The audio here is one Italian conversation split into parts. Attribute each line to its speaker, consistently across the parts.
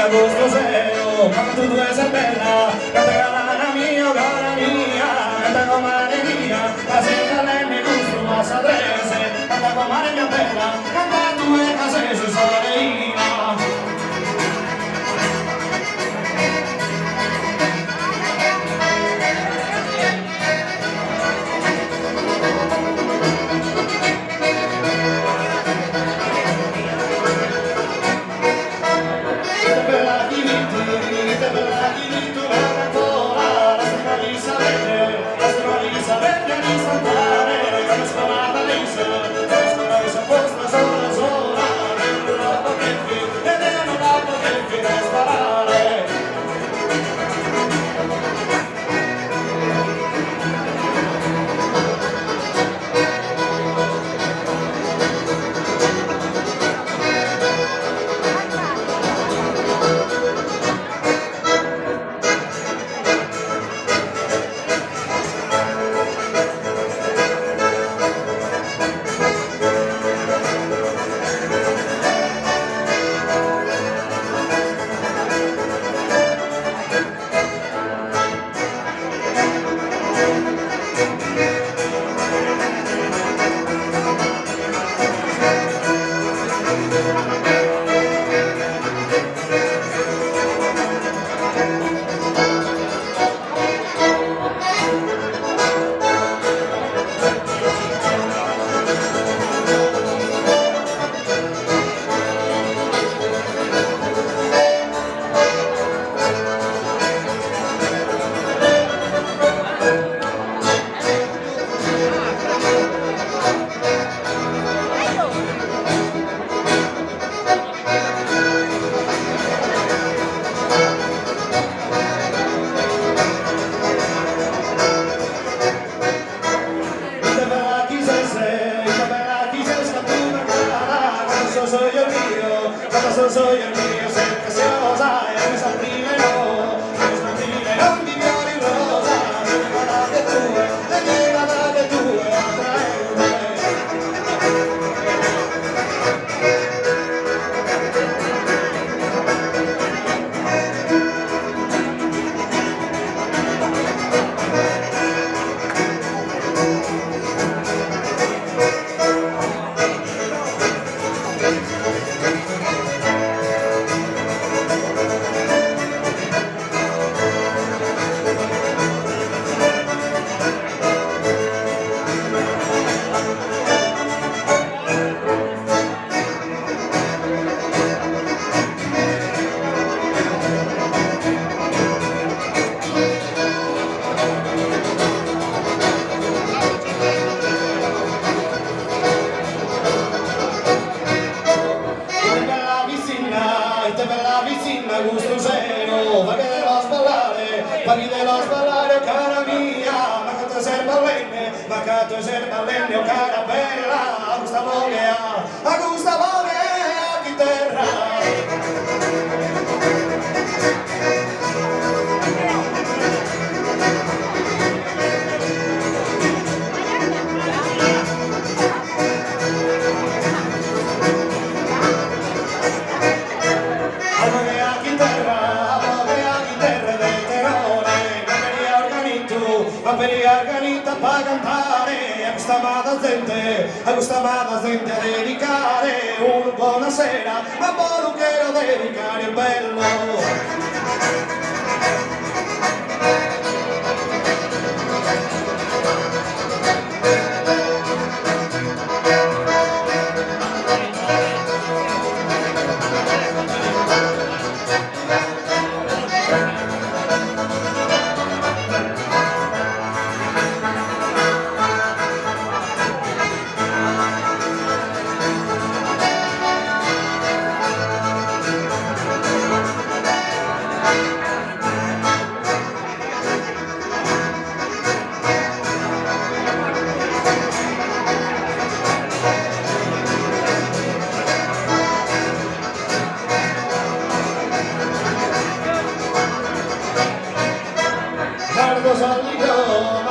Speaker 1: mia, gusto zero, quando tu due sei bella, canta cara mia, canta comare mia, la sera lei mi gusto, ma sa trese, canta comare mia bella, canta due case su soleina. Soy el mío, sé preciosa, y mis abrines no, mi fiori rosa, de que nada que tú, gusto cero, va che dello sballare, cara mia, ma che tu sei ballenne, oh cara bella, a questa voglia, chi terra. Per gli organita pa cantare a questa amata gente a dedicare una buona sera a Boru che lo dedicare è bello.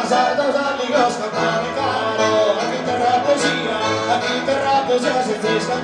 Speaker 1: Sardos amigos cantare caro, aquí terra poesia, se frisca